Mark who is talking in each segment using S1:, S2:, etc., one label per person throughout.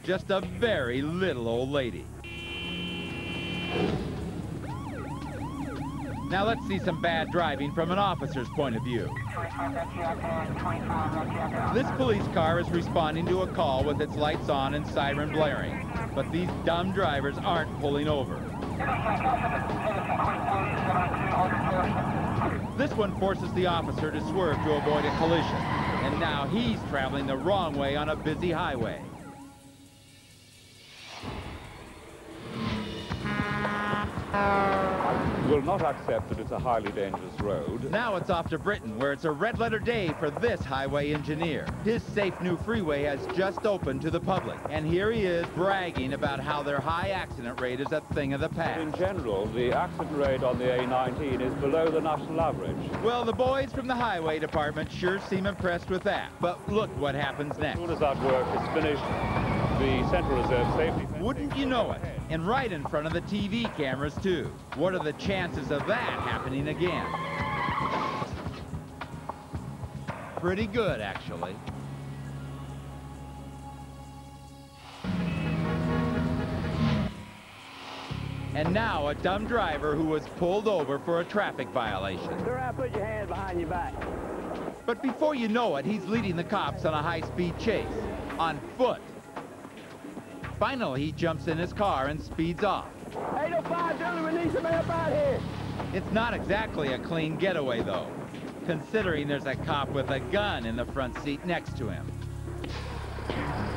S1: Just a very little old lady. Now let's see some bad driving from an officer's point of view. This police car is responding to a call with its lights on and siren blaring, but these dumb drivers aren't pulling over. This one forces the officer to swerve to avoid a collision, and now he's traveling the wrong way on a busy highway.
S2: Will not accept that it's a highly dangerous road.
S1: Now it's off to Britain, where it's a red-letter day for this highway engineer. His safe new freeway has just opened to the public, and here he is bragging about how their high accident rate is a thing of the past.
S2: In general, the accident rate on the A19 is below the national average.
S1: Well, the boys from the highway department sure seem impressed with that. But look what happens next.
S2: As soon as that work is finished, the Central Reserve safety...
S1: Wouldn't you know it? And right in front of the TV cameras, too. What are the chances of that happening again? Pretty good, actually. And now a dumb driver who was pulled over for a traffic violation.
S3: Sir, put your hands behind your back.
S1: But before you know it, he's leading the cops on a high-speed chase, on foot. Finally, he jumps in his car and speeds off.
S3: 805, gentlemen, we need some help out here.
S1: It's not exactly a clean getaway, though, considering there's a cop with a gun in the front seat next to him.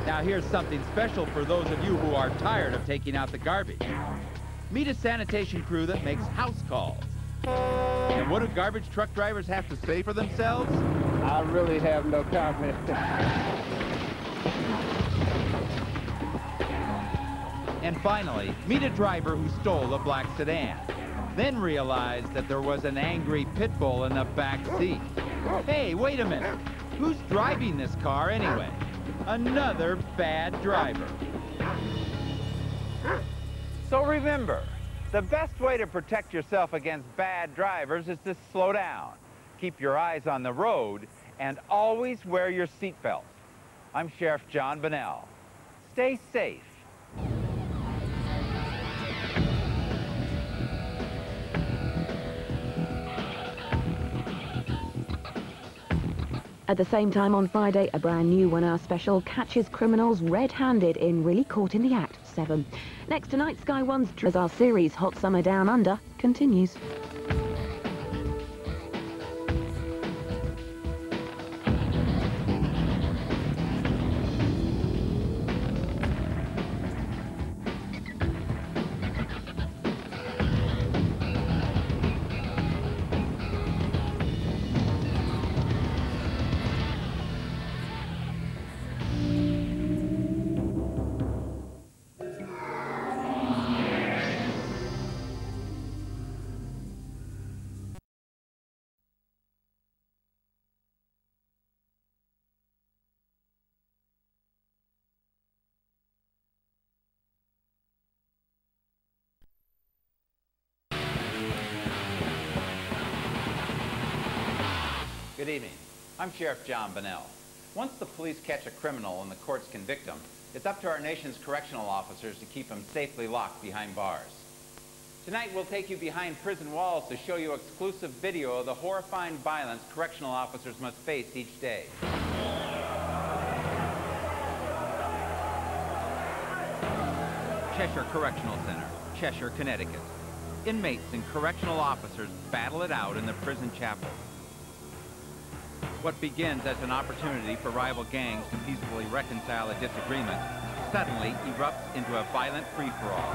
S1: Now, here's something special for those of you who are tired of taking out the garbage. Meet a sanitation crew that makes house calls. And what do garbage truck drivers have to say for themselves?
S3: I really have no comment.
S1: And finally, meet a driver who stole a black sedan. Then realize that there was an angry pit bull in the back seat. Hey, wait a minute. Who's driving this car anyway? Another bad driver. So remember, the best way to protect yourself against bad drivers is to slow down, keep your eyes on the road, and always wear your seatbelt. I'm Sheriff John Bunnell. Stay safe.
S4: At the same time on Friday, a brand new one-hour special catches criminals red-handed in Really Caught in the Act 7. Next tonight, Sky One's as our series Hot Summer Down Under continues.
S1: Good evening. I'm Sheriff John Bunnell. Once the police catch a criminal and the courts convict him, it's up to our nation's correctional officers to keep him safely locked behind bars. Tonight we'll take you behind prison walls to show you exclusive video of the horrifying violence correctional officers must face each day. Cheshire Correctional Center, Cheshire, Connecticut. Inmates and correctional officers battle it out in the prison chapel. What begins as an opportunity for rival gangs to peacefully reconcile a disagreement suddenly erupts into a violent free-for-all.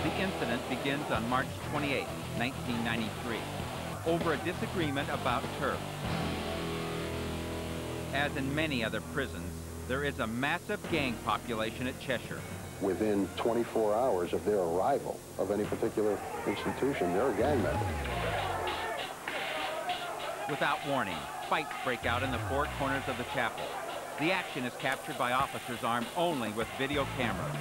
S1: The incident begins on March 28, 1993, over a disagreement about turf. As in many other prisons, there is a massive gang population at Cheshire.
S5: Within 24 hours of their arrival of any particular institution, they're a gang member.
S1: Without warning, fights break out in the four corners of the chapel. The action is captured by officers armed only with video cameras.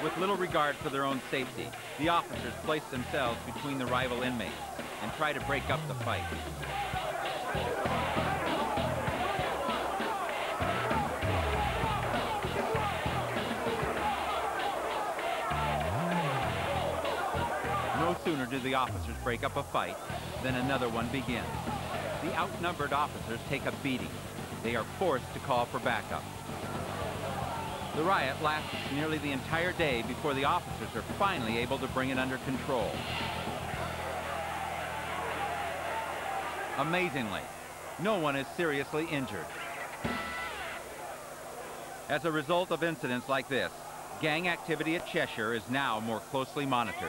S1: With little regard for their own safety, the officers place themselves between the rival inmates and try to break up the fight. No sooner do the officers break up a fight than another one begins. The outnumbered officers take a beating. They are forced to call for backup. The riot lasts nearly the entire day before the officers are finally able to bring it under control. Amazingly, no one is seriously injured. As a result of incidents like this, gang activity at Cheshire is now more closely monitored.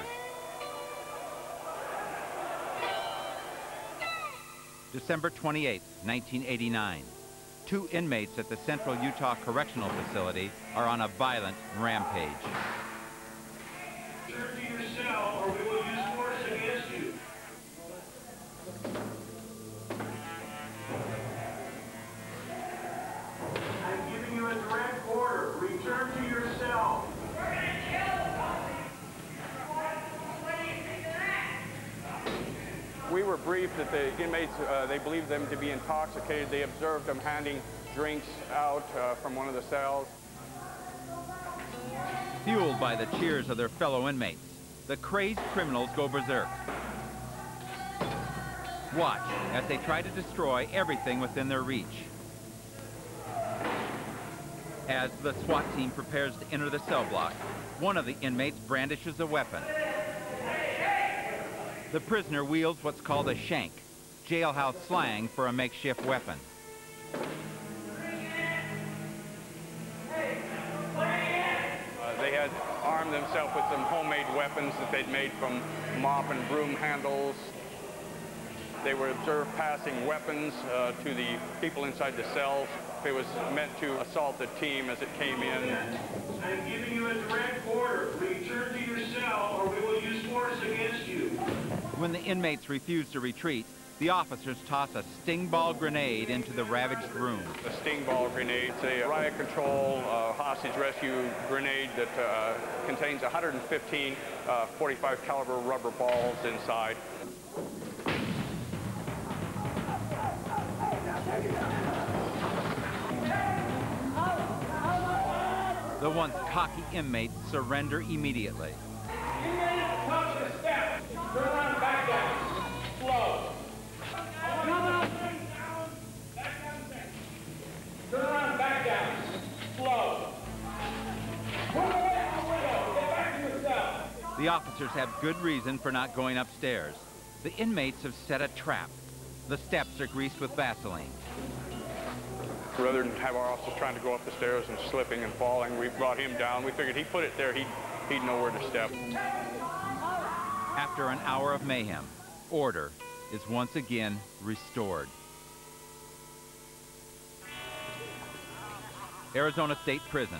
S1: December 28, 1989. 2 inmates at the Central Utah Correctional Facility are on a violent rampage.
S6: Return to your cell or we will use force against you. I'm giving you a direct order. Return to your cell. We're going to kill what do you think of that?
S2: We were briefed that the inmates, they believed them to be intoxicated. They observed them handing drinks out from one of the cells.
S1: Fueled by the cheers of their fellow inmates, the crazed criminals go berserk. Watch as they try to destroy everything within their reach. As the SWAT team prepares to enter the cell block, one of the inmates brandishes a weapon. The prisoner wields what's called a shank, jailhouse slang for a makeshift weapon.
S2: They had armed themselves with some homemade weapons that they'd made from mop and broom handles. They were observed passing weapons to the people inside the cells. It was meant to assault the team as it came in.
S6: I'm giving you a direct order. Return to your cell or we will use force against you.
S1: When the inmates refuse to retreat, the officers toss a sting ball grenade into the ravaged room.
S2: A sting ball grenade, a riot control hostage rescue grenade that contains 115 .45 caliber rubber balls inside.
S1: The once cocky inmates surrender immediately.
S6: You ready to touch the steps? Turn around, back down. Slow. Turn around, back down. Slow. Move away from the window. Get back to your cell.
S1: The officers have good reason for not going upstairs. The inmates have set a trap. The steps are greased with Vaseline.
S2: Rather than have our officers trying to go up the stairs and slipping and falling, we brought him down. We figured he put it there, he'd know where to step.
S1: After an hour of mayhem, order is once again restored. Arizona State Prison,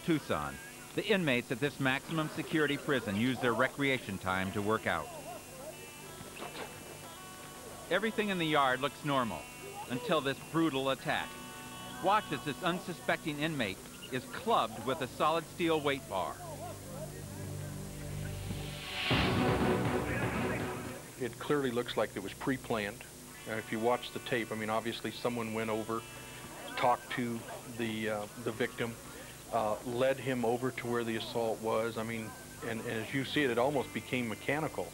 S1: Tucson. The inmates at this maximum security prison use their recreation time to work out. Everything in the yard looks normal until this brutal attack. Watch as this unsuspecting inmate is clubbed with a solid steel weight bar.
S7: It clearly looks like it was pre-planned. If you watch the tape, I mean, obviously someone went over, talked to the victim, led him over to where the assault was. I mean, and as you see it, it almost became mechanical.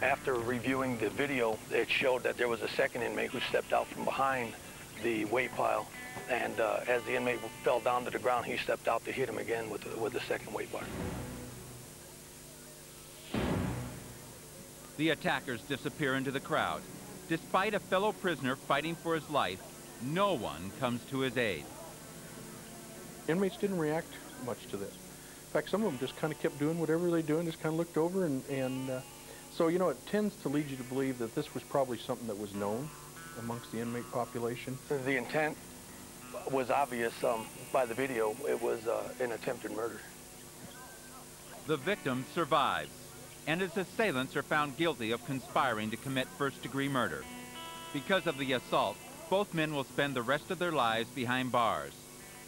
S8: After reviewing the video, it showed that there was a second inmate who stepped out from behind the weight pile, and as the inmate fell down to the ground, he stepped out to hit him again with the second weight bar.
S1: The attackers disappear into the crowd. Despite a fellow prisoner fighting for his life, no one comes to his aid.
S7: Inmates didn't react much to this. In fact, some of them just kind of kept doing whatever they do and just kind of looked over and so, you know, it tends to lead you to believe that this was probably something that was known amongst the inmate population.
S8: The intent was obvious by the video. It was an attempted murder.
S1: The victim survives, and his assailants are found guilty of conspiring to commit first-degree murder. Because of the assault, both men will spend the rest of their lives behind bars,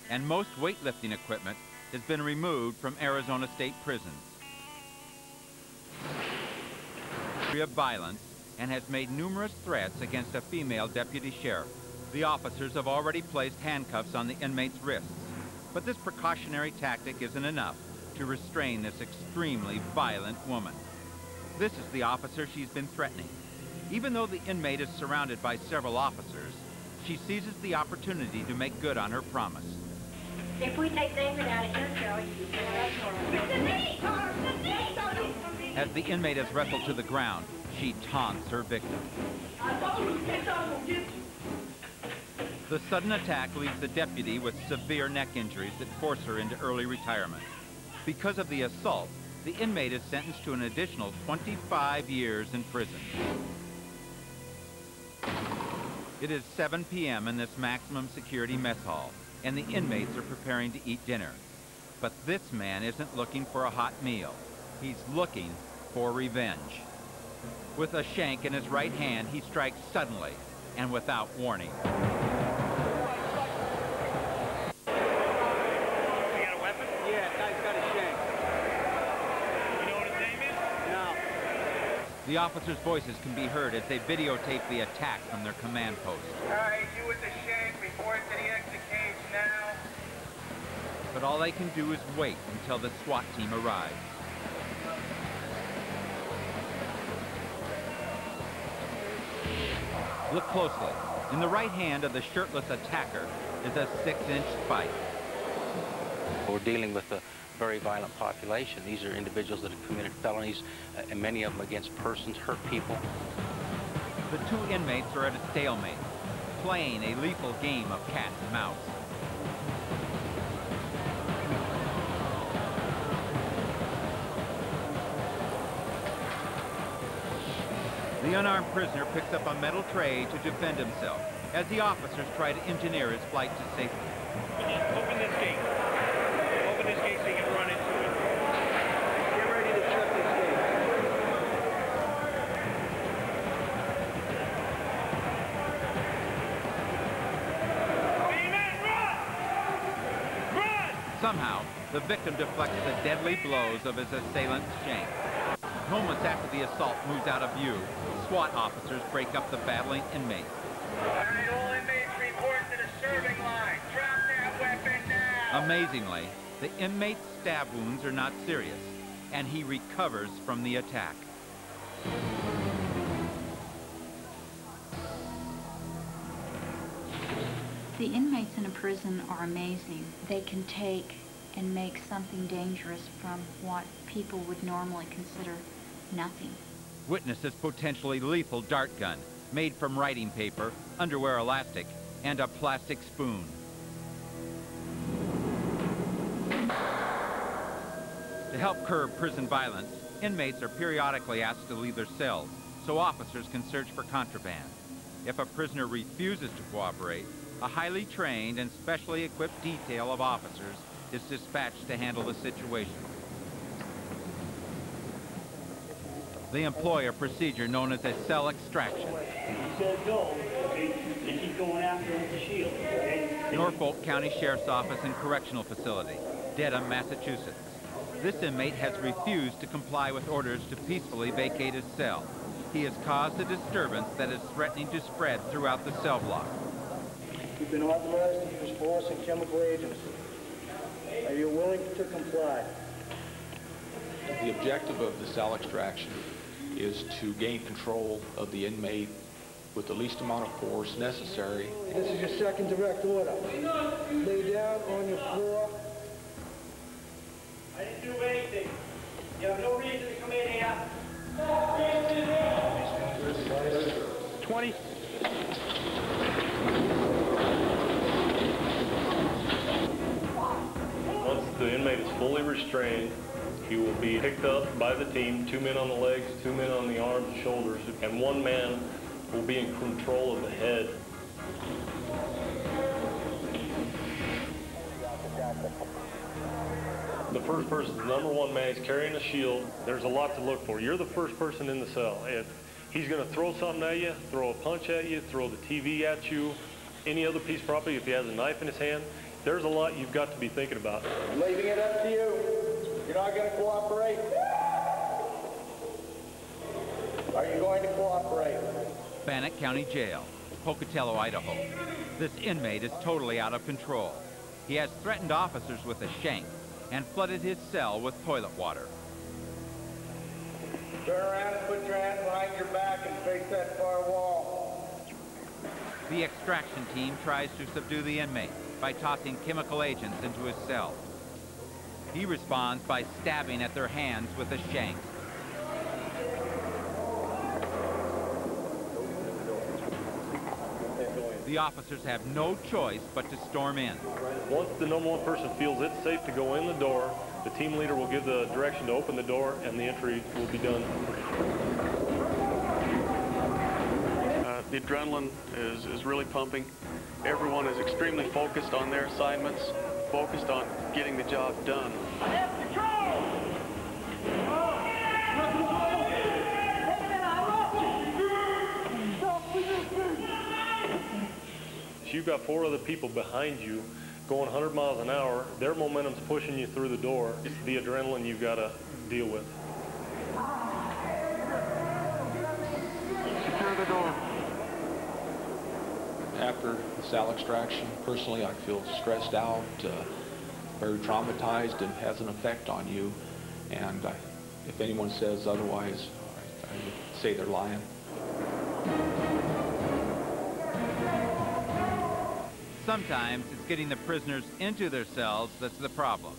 S1: and most weightlifting equipment has been removed from Arizona state prisons. Of violence and has made numerous threats against a female deputy sheriff. The officers have already placed handcuffs on the inmate's wrists, but this precautionary tactic isn't enough to restrain this extremely violent woman. This is the officer she's been threatening. Even though the inmate is surrounded by several officers, she seizes the opportunity to make good on her promise.
S9: If we take David out of here, Joe, you
S1: As the inmate is wrestled to the ground, she taunts her victim. The sudden attack leaves the deputy with severe neck injuries that force her into early retirement. Because of the assault, the inmate is sentenced to an additional 25 years in prison. It is 7 p.m. in this maximum security mess hall, and the inmates are preparing to eat dinner. But this man isn't looking for a hot meal. He's looking for revenge. With a shank in his right hand, he strikes suddenly and without warning.
S6: You got a weapon?
S3: Yeah, guy's got a shank.
S6: You know what his name is?
S3: No.
S1: The officers' voices can be heard as they videotape the attack from their command post.
S6: All right, you with the shank, report to the exit cage now.
S1: But all they can do is wait until the SWAT team arrives. Look closely. In the right hand of the shirtless attacker is a 6-inch spike.
S10: We're dealing with a very violent population. These are individuals that have committed felonies, and many of them against persons, hurt people.
S1: The two inmates are at a stalemate, playing a lethal game of cat and mouse. The unarmed prisoner picks up a metal tray to defend himself as the officers try to engineer his flight to safety.
S6: Open this gate. Open this gate so you can run into it.
S3: Get ready to shut this gate.
S6: Amen, run! Run!
S1: Somehow, the victim deflects the deadly blows of his assailant's shank. Moments after the assault moves out of view, SWAT officers break up the battling inmates.
S6: All right, all inmates report to the serving line. Drop that weapon now!
S1: Amazingly, the inmate's stab wounds are not serious, and he recovers from the attack.
S11: The inmates in a prison are amazing. They can take and make something dangerous from what people would normally consider nothing.
S1: Witness this potentially lethal dart gun, made from writing paper, underwear elastic, and a plastic spoon. To help curb prison violence, inmates are periodically asked to leave their cells so officers can search for contraband. If a prisoner refuses to cooperate, a highly trained and specially equipped detail of officers is dispatched to handle the situation. They employ a procedure known as a cell extraction.
S3: He says go, okay? They keep going after him with the shield, okay?
S1: Norfolk County Sheriff's Office and Correctional Facility, Dedham, Massachusetts. This inmate has refused to comply with orders to peacefully vacate his cell. He has caused a disturbance that is threatening to spread throughout the cell block.
S3: You've been authorized to use force and chemical agents. Are you willing to comply?
S12: The objective of the cell extraction is to gain control of the inmate with the least amount of force necessary.
S3: This is your second direct order. Lay down on your floor.
S6: I didn't do anything. You have no reason to come in here.
S3: 20.
S13: Once the inmate is fully restrained, he will be picked up by the team, 2 men on the legs, 2 men on the arms and shoulders, and 1 man will be in control of the head. The first person, the number 1 man, is carrying a shield. There's a lot to look for. You're the first person in the cell. If he's going to throw something at you, throw a punch at you, throw the TV at you, any other piece of property, if he has a knife in his hand, there's a lot you've got to be thinking about.
S3: I'm leaving it up to you. You're not going to cooperate? Are you going to cooperate?
S1: Bannock County Jail, Pocatello, Idaho. This inmate is totally out of control. He has threatened officers with a shank and flooded his cell with toilet water.
S3: Turn around and put your hands behind your back and face that far wall.
S1: The extraction team tries to subdue the inmate by tossing chemical agents into his cell. He responds by stabbing at their hands with a shank. The officers have no choice but to storm in.
S13: Once the number one person feels it's safe to go in the door, the team leader will give the direction to open the door and the entry will be done.
S14: The adrenaline is really pumping. Everyone is extremely focused on their assignments, focused on getting the job done.
S13: You've got 4 other people behind you going 100 miles an hour. Their momentum's pushing you through the door. It's the adrenaline you've got to deal with.
S14: Secure the door.
S12: After the cell extraction, personally, I feel stressed out, very traumatized, and has an effect on you. And if anyone says otherwise, I would say they're lying.
S1: Sometimes it's getting the prisoners into their cells that's the problem.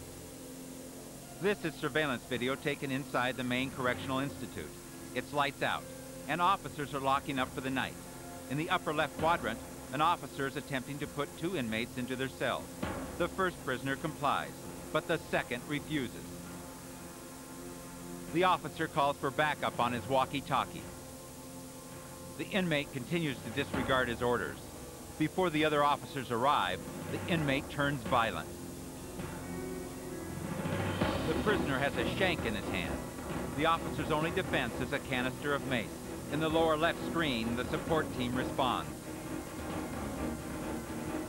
S1: This is surveillance video taken inside the main correctional institute. It's lights out, and officers are locking up for the night. In the upper left quadrant, an officer is attempting to put 2 inmates into their cells. The first prisoner complies, but the second refuses. The officer calls for backup on his walkie-talkie. The inmate continues to disregard his orders. Before the other officers arrive, the inmate turns violent. The prisoner has a shank in his hand. The officer's only defense is a canister of mace. In the lower left screen, the support team responds.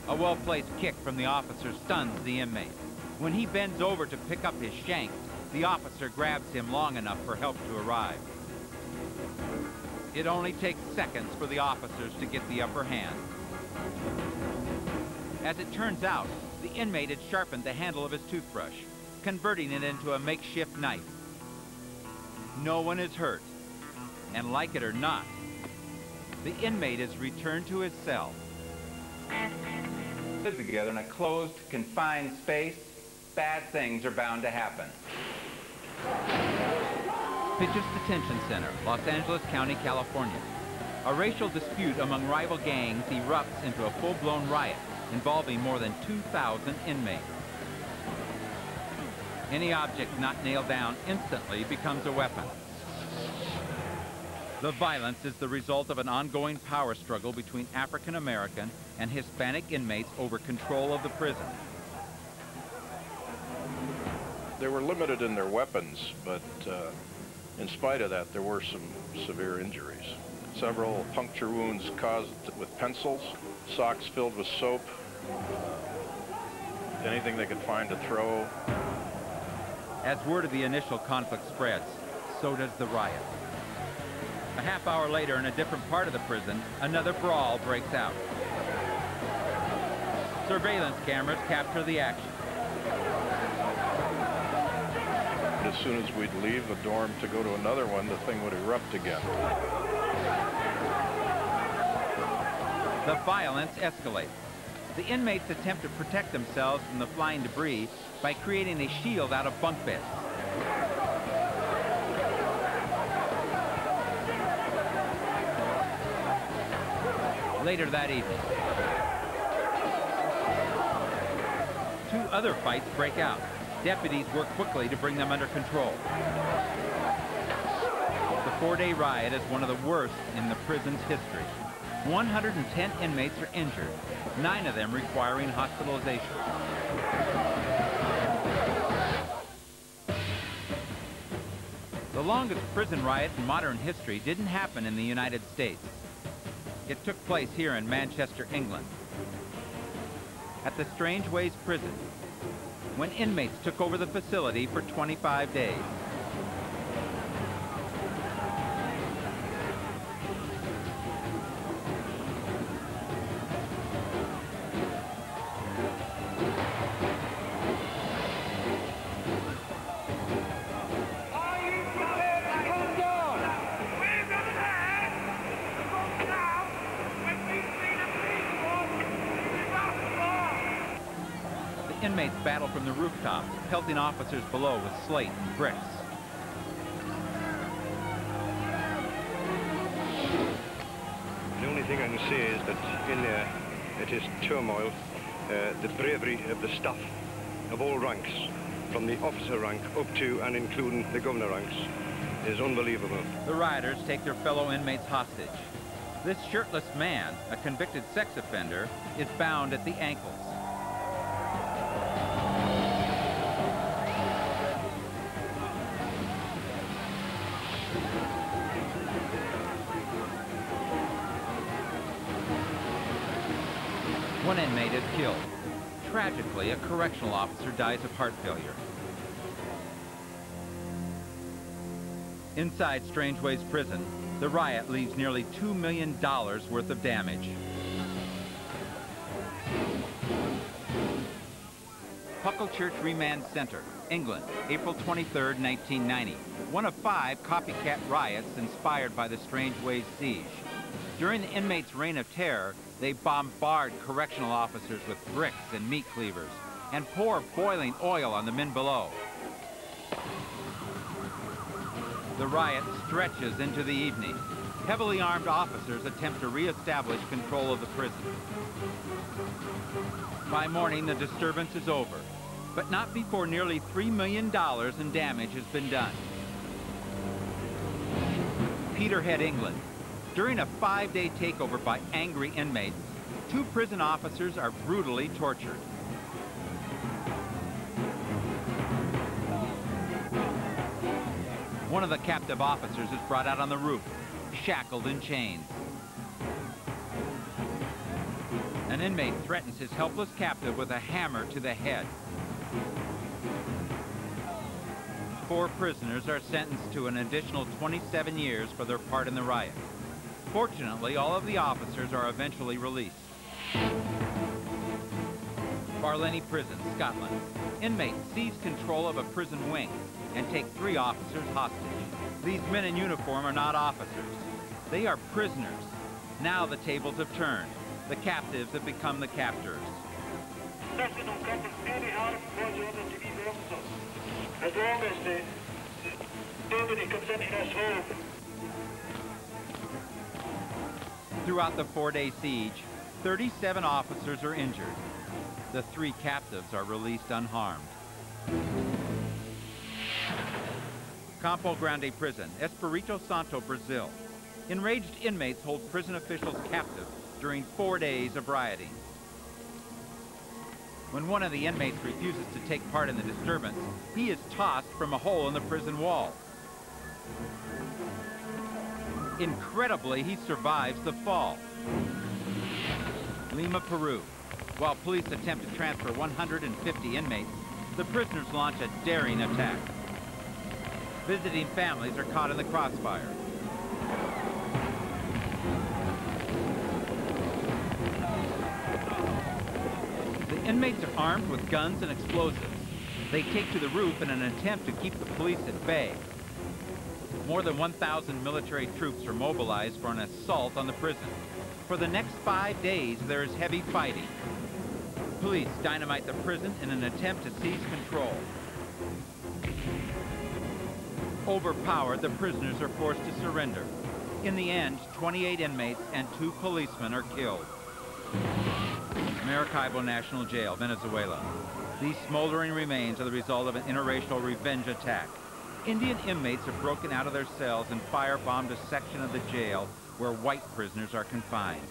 S1: A well-placed kick from the officer stuns the inmate. When he bends over to pick up his shank, the officer grabs him long enough for help to arrive. It only takes seconds for the officers to get the upper hand. As it turns out, the inmate had sharpened the handle of his toothbrush, converting it into a makeshift knife. No one is hurt, and like it or not, the inmate is returned to his cell. Live together in a closed, confined space, bad things are bound to happen. Pitches Detention Center, Los Angeles County, California. A racial dispute among rival gangs erupts into a full-blown riot involving more than 2,000 inmates. Any object not nailed down instantly becomes a weapon. The violence is the result of an ongoing power struggle between African American and Hispanic inmates over control of the prison.
S5: They were limited in their weapons, but in spite of that, there were some severe injuries. Several puncture wounds caused with pencils, socks filled with soap, anything they could find to throw.
S1: As word of the initial conflict spreads, so does the riot. A half hour later, in a different part of the prison, another brawl breaks out. Surveillance cameras capture the action.
S5: As soon as we'd leave the dorm to go to another one, the thing would erupt again.
S1: The violence escalates. The inmates attempt to protect themselves from the flying debris by creating a shield out of bunk beds. Later that evening, 2 other fights break out. Deputies work quickly to bring them under control. The 4-day riot is one of the worst in the prison's history. 110 inmates are injured, 9 of them requiring hospitalization. The longest prison riot in modern history didn't happen in the United States. It took place here in Manchester, England. at the Strange Ways prison, when inmates took over the facility for 25 days. Inmates battle from the rooftops, pelting officers below with slate and bricks.
S15: The only thing I can say is that in there it is turmoil. The bravery of the staff of all ranks, from the officer rank up to and including the governor ranks, is unbelievable.
S1: The rioters take their fellow inmates hostage. This shirtless man, a convicted sex offender, is bound at the ankles. One inmate is killed. Tragically, a correctional officer dies of heart failure. Inside Strange Ways prison, the riot leaves nearly $2 million worth of damage. Puckle Church Remand Center, England, April 23, 1990. One of 5 copycat riots inspired by the Strange Ways siege. During the inmates' reign of terror, they bombard correctional officers with bricks and meat cleavers and pour boiling oil on the men below. The riot stretches into the evening. Heavily armed officers attempt to re-establish control of the prison. By morning, the disturbance is over, but not before nearly $3 million in damage has been done. Peterhead, England. During a 5-day takeover by angry inmates, 2 prison officers are brutally tortured. One of the captive officers is brought out on the roof, shackled in chains. An inmate threatens his helpless captive with a hammer to the head. 4 prisoners are sentenced to an additional 27 years for their part in the riot. Fortunately, all of the officers are eventually released. Barlinnie Prison, Scotland. Inmates seize control of a prison wing and take 3 officers hostage. These men in uniform are not officers. They are prisoners. Now the tables have turned. The captives have become the captors.
S3: As long as nobody comes into this home.
S1: Throughout the 4-day siege, 37 officers are injured. The 3 captives are released unharmed. Campo Grande Prison, Espírito Santo, Brazil. Enraged inmates hold prison officials captive during 4 days of rioting. When one of the inmates refuses to take part in the disturbance, he is tossed from a hole in the prison wall. Incredibly, he survives the fall. Lima, Peru. While police attempt to transfer 150 inmates, the prisoners launch a daring attack. Visiting families are caught in the crossfire. The inmates are armed with guns and explosives. They take to the roof in an attempt to keep the police at bay. More than 1,000 military troops are mobilized for an assault on the prison. For the next 5 days, there is heavy fighting. Police dynamite the prison in an attempt to seize control. Overpowered, the prisoners are forced to surrender. In the end, 28 inmates and 2 policemen are killed. Maracaibo National Jail, Venezuela. These smoldering remains are the result of an interracial revenge attack. Indian inmates have broken out of their cells and firebombed a section of the jail where white prisoners are confined.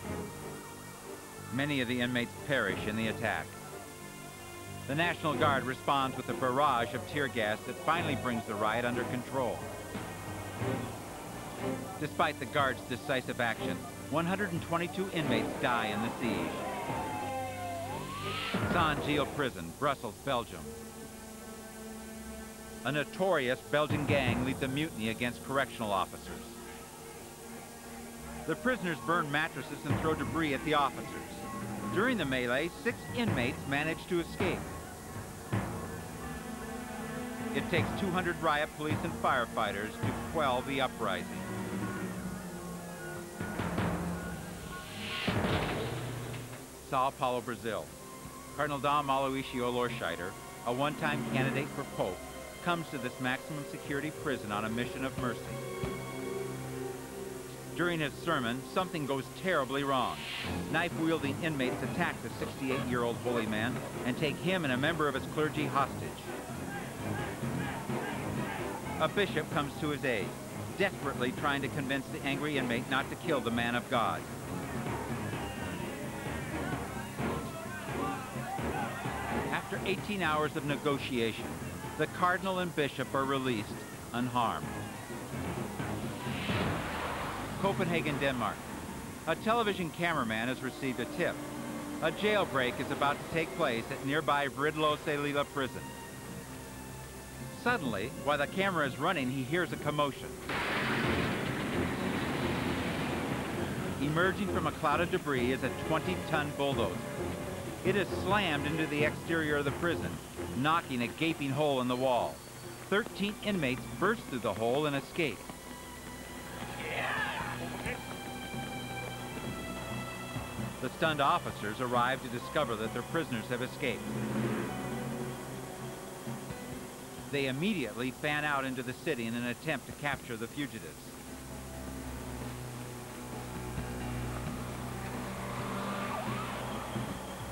S1: Many of the inmates perish in the attack. The National Guard responds with a barrage of tear gas that finally brings the riot under control. Despite the Guard's decisive action, 122 inmates die in the siege. Saint-Gilles Prison, Brussels, Belgium. A notorious Belgian gang leads a mutiny against correctional officers. The prisoners burn mattresses and throw debris at the officers. During the melee, 6 inmates manage to escape. It takes 200 riot police and firefighters to quell the uprising. Sao Paulo, Brazil. Cardinal Dom Aloysius Lorscheider, a one-time candidate for Pope, comes to this maximum security prison on a mission of mercy. During his sermon, something goes terribly wrong. Knife-wielding inmates attack the 68-year-old holy man and take him and a member of his clergy hostage. A bishop comes to his aid, desperately trying to convince the angry inmate not to kill the man of God. After 18 hours of negotiation, the cardinal and bishop are released unharmed. Copenhagen, Denmark. A television cameraman has received a tip. A jailbreak is about to take place at nearby Vridløselilla prison. Suddenly, while the camera is running, he hears a commotion. Emerging from a cloud of debris is a 20-ton bulldozer. It is slammed into the exterior of the prison, knocking a gaping hole in the wall. 13 inmates burst through the hole and escape. The stunned officers arrive to discover that their prisoners have escaped. They immediately fan out into the city in an attempt to capture the fugitives.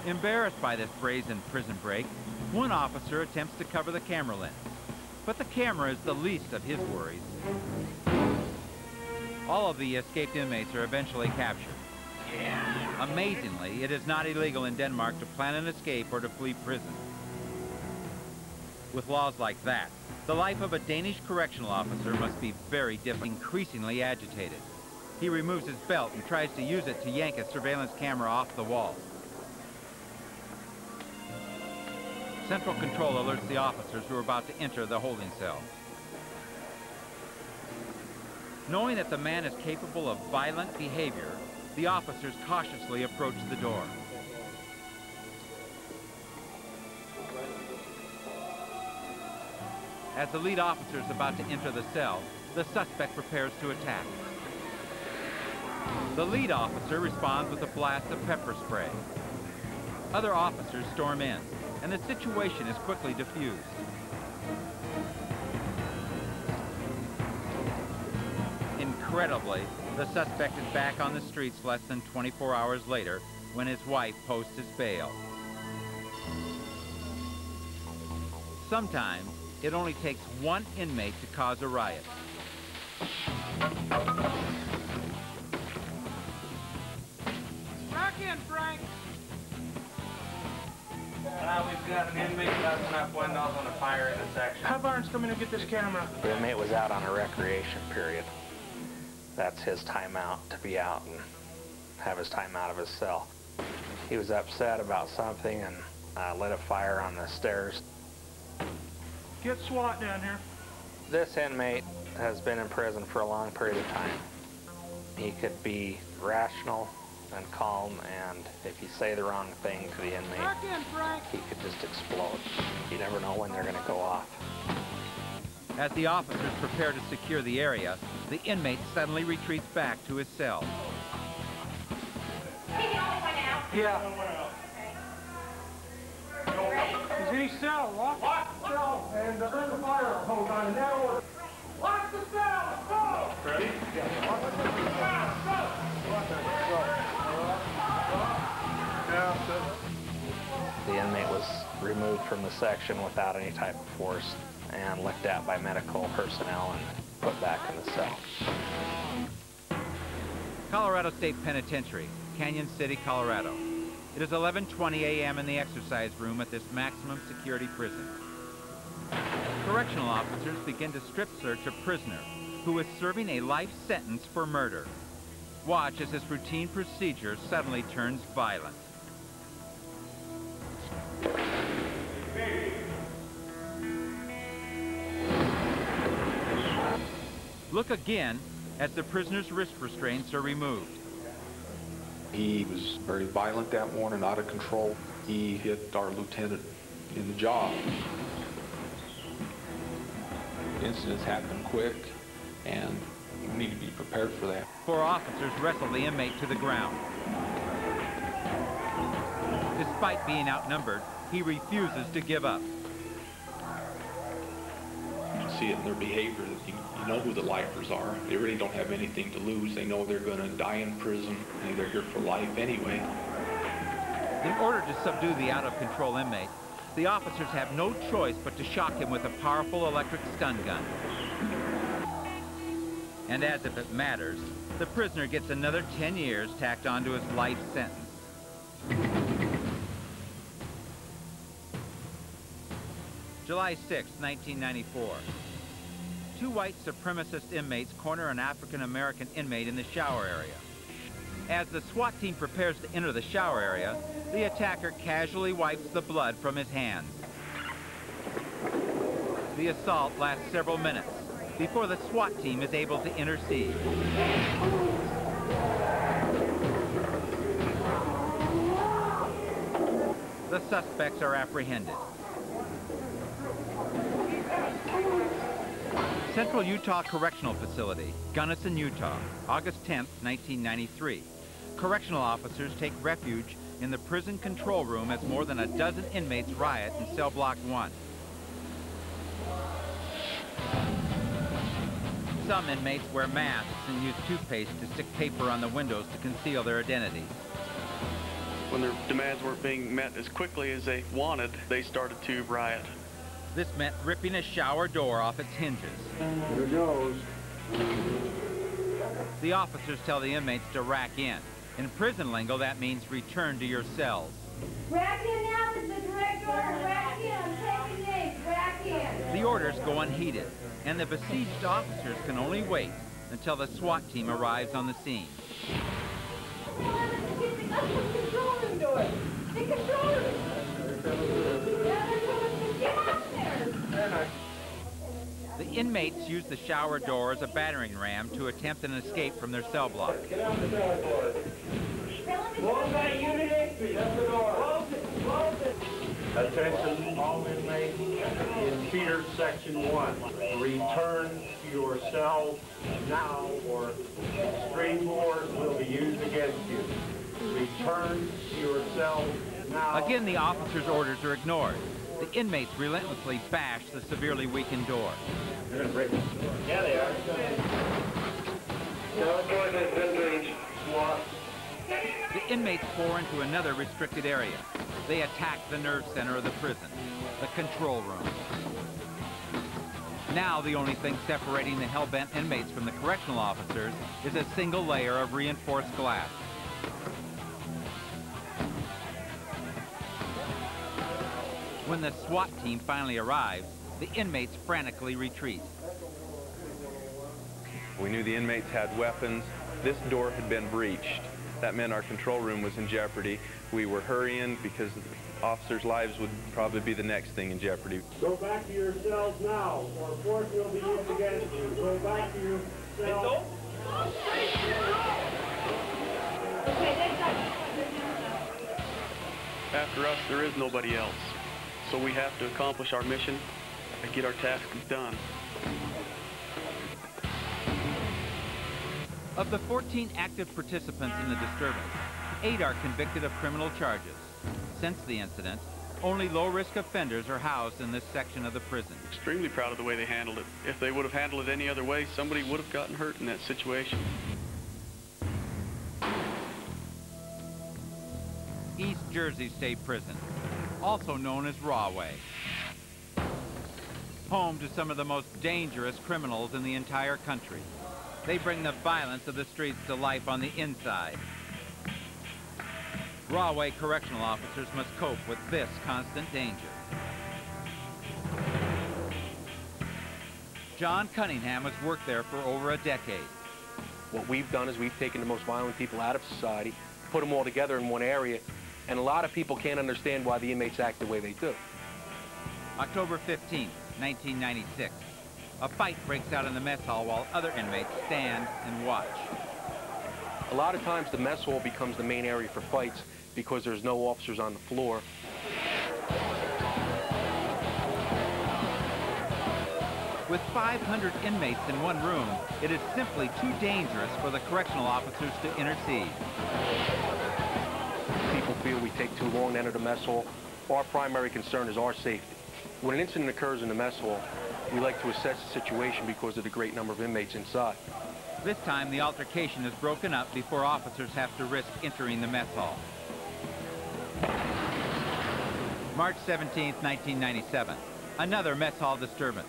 S1: Embarrassed by this brazen prison break, one officer attempts to cover the camera lens. But the camera is the least of his worries. All of the escaped inmates are eventually captured. Amazingly, it is not illegal in Denmark to plan an escape or to flee prison. With laws like that, the life of a Danish correctional officer must be very difficult, increasingly agitated. He removes his belt and tries to use it to yank a surveillance camera off the wall. Central control alerts the officers who are about to enter the holding cell. Knowing that the man is capable of violent behavior, the officers cautiously approach the door. As the lead officer is about to enter the cell, the suspect prepares to attack. The lead officer responds with a blast of pepper spray. Other officers storm in, and the situation is quickly diffused. Incredibly, the suspect is back on the streets less than 24 hours later when his wife posts his bail. Sometimes, it only takes one inmate to cause a riot.
S6: Back in, Frank!
S10: We've got an inmate busting up windows on a fire in the section.
S6: Have Barnes come in and get this camera.
S10: The inmate was out on a recreation period. That's his time out, to be out and have his time out of his cell. He was upset about something and lit a fire on the stairs.
S6: Get SWAT down here.
S10: This inmate has been in prison for a long period of time. He could be rational and calm, and if you say the wrong thing to the inmate,
S6: Back in, Frank.
S10: he could just explode. You never know when they're going to go off.
S1: As the officers prepare to secure the area, the inmate suddenly retreats back to his cell.
S6: Yeah. Is any cell locked? Lock the cell and turn the fire hose on in that order. Lock the cell! Go! Ready? Yeah. Lock the cell.
S10: The inmate was removed from the section without any type of force and looked at by medical personnel and put back in the cell.
S1: Colorado State Penitentiary, Canyon City, Colorado. It is 11:20 a.m. in the exercise room at this maximum security prison. Correctional officers begin to strip search a prisoner who is serving a life sentence for murder. Watch as this routine procedure suddenly turns violent. Look again as the prisoner's wrist restraints are removed.
S12: He was very violent that morning, out of control. He hit our lieutenant in the jaw. Incidents happen quick, and you need to be prepared for that.
S1: 4 officers wrestle the inmate to the ground. Despite being outnumbered, he refuses to give up.
S12: You see it in their behavior. You know who the lifers are. They really don't have anything to lose. They know they're going to die in prison, and they're here for life anyway.
S1: In order to subdue the out-of-control inmate, the officers have no choice but to shock him with a powerful electric stun gun. And as if it matters, the prisoner gets another 10 years tacked onto his life sentence. July 6, 1994. 2 white supremacist inmates corner an African-American inmate in the shower area. As the SWAT team prepares to enter the shower area, the attacker casually wipes the blood from his hands. The assault lasts several minutes before the SWAT team is able to intercede. The suspects are apprehended. Central Utah Correctional Facility, Gunnison, Utah, August 10, 1993. Correctional officers take refuge in the prison control room as more than a dozen inmates riot in cell block 1. Some inmates wear masks and use toothpaste to stick paper on the windows to conceal their identities.
S14: When their demands weren't being met as quickly as they wanted, they started to riot.
S1: This meant ripping a shower door off its hinges.
S6: Here goes.
S1: The officers tell the inmates to rack in. In prison lingo, that means return to your cells.
S16: Rack in now, this is the direct order. Rack in, I'm taking names. Rack in.
S1: The orders go unheeded, and the besieged officers can only wait until the SWAT team arrives on the scene.
S16: Control room door. The control room.
S1: The inmates use the shower door as a battering ram to attempt an escape from their cell block.
S6: Get out the door. Close that unit entry. That's the door. Close it. Close it. Attention, all inmates in Feeder Section 1. Return to your cells now, or extreme force will be used against you. Return to your cells now.
S1: Again, the officers' orders are ignored. The inmates relentlessly bash the severely weakened door.
S6: They're going to break this door. Yeah, they are.
S1: The inmates pour into another restricted area. They attack the nerve center of the prison, the control room. Now the only thing separating the hell-bent inmates from the correctional officers is a single layer of reinforced glass. When the SWAT team finally arrives, the inmates frantically retreat.
S17: We knew the inmates had weapons. This door had been breached. That meant our control room was in jeopardy. We were hurrying because the officers' lives would probably be the next thing in jeopardy.
S6: Go back to your cells now, or force will be used against you. Go back to your cells.
S14: After us, there is nobody else. So we have to accomplish our mission and get our tasks done.
S1: Of the 14 active participants in the disturbance, 8 are convicted of criminal charges. Since the incident, only low-risk offenders are housed in this section of the prison.
S14: Extremely proud of the way they handled it. If they would have handled it any other way, somebody would have gotten hurt in that situation.
S1: East Jersey State Prison, also known as Rahway. Home to some of the most dangerous criminals in the entire country. They bring the violence of the streets to life on the inside. Rahway correctional officers must cope with this constant danger. John Cunningham has worked there for over a decade.
S18: What we've done is we've taken the most violent people out of society, put them all together in one area, and a lot of people can't understand why the inmates act the way they do.
S1: October 15, 1996. A fight breaks out in the mess hall while other inmates stand and watch.
S18: A lot of times the mess hall becomes the main area for fights because there's no officers on the floor.
S1: With 500 inmates in one room, it is simply too dangerous for the correctional officers to intercede.
S18: People feel we take too long to enter the mess hall. Our primary concern is our safety. When an incident occurs in the mess hall, we like to assess the situation because of the great number of inmates inside.
S1: This time, the altercation is broken up before officers have to risk entering the mess hall. March 17, 1997. Another mess hall disturbance.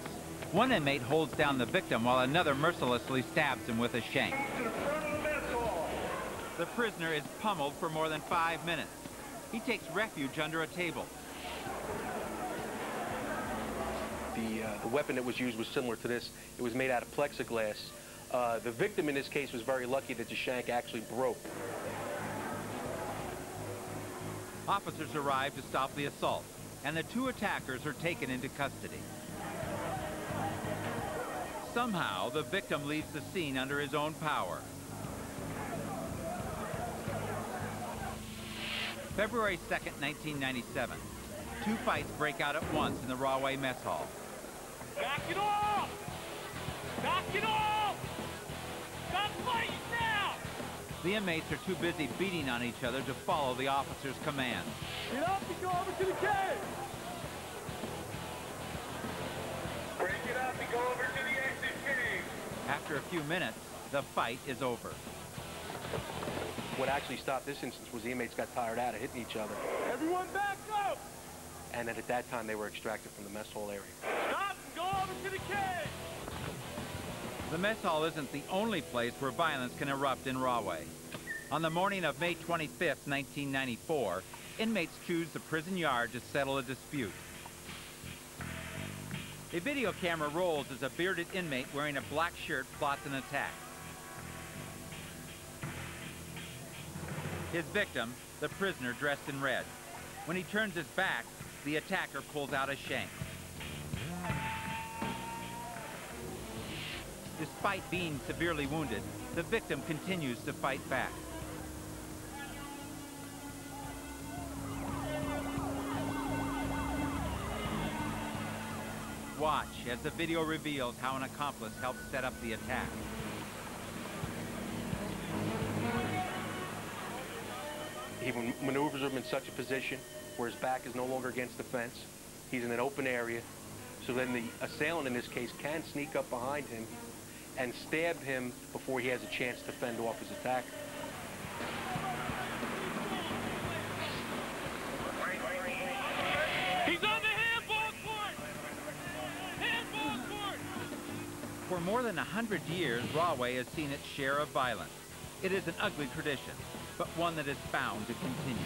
S1: One inmate holds down the victim while another mercilessly stabs him with a shank. The prisoner is pummeled for more than 5 minutes. He takes refuge under a table.
S18: The weapon that was used was similar to this. It was made out of plexiglass. The victim in this case was very lucky that the shank actually broke.
S1: Officers arrive to stop the assault, and the two attackers are taken into custody. Somehow, the victim leaves the scene under his own power. February 2nd, 1997. Two fights break out at once in the Rahway mess hall.
S6: Back it off! Back it off! Stop fighting now!
S1: The inmates are too busy beating on each other to follow the officer's commands.
S6: Get up and go over to the cage! Break it up and go over to the exit cage!
S1: After a few minutes, the fight is over.
S18: What actually stopped this instance was the inmates got tired out of hitting each other.
S6: Everyone back up!
S18: And then at that time, they were extracted from the mess hall area.
S6: Stop and go over to the cage!
S1: The mess hall isn't the only place where violence can erupt in Rahway. On the morning of May 25th, 1994, inmates choose the prison yard to settle a dispute. A video camera rolls as a bearded inmate wearing a black shirt plots an attack. His victim, the prisoner dressed in red. When he turns his back, the attacker pulls out a shank. Despite being severely wounded, the victim continues to fight back. Watch as the video reveals how an accomplice helped set up the attack.
S18: He maneuvers him in such a position where his back is no longer against the fence. He's in an open area. So then the assailant in this case can sneak up behind him and stab him before he has a chance to fend off his attacker.
S6: He's on the handball court! Handball court!
S1: For more than 100 years, Rahway has seen its share of violence. It is an ugly tradition, but one that is bound to continue.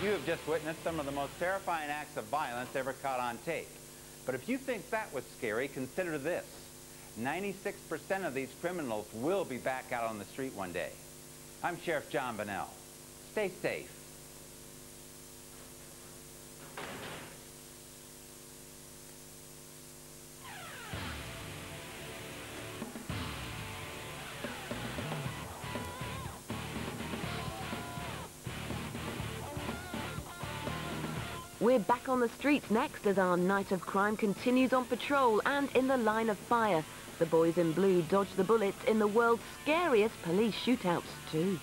S19: You have just witnessed some of the most terrifying acts of violence ever caught on tape. But if you think that was scary, consider this. 96% of these criminals will be back out on the street one day. I'm Sheriff John Bonnell. Stay safe.
S4: We're back on the streets next as our night of crime continues on patrol and in the line of fire. The boys in blue dodge the bullets in the world's scariest police shootouts too.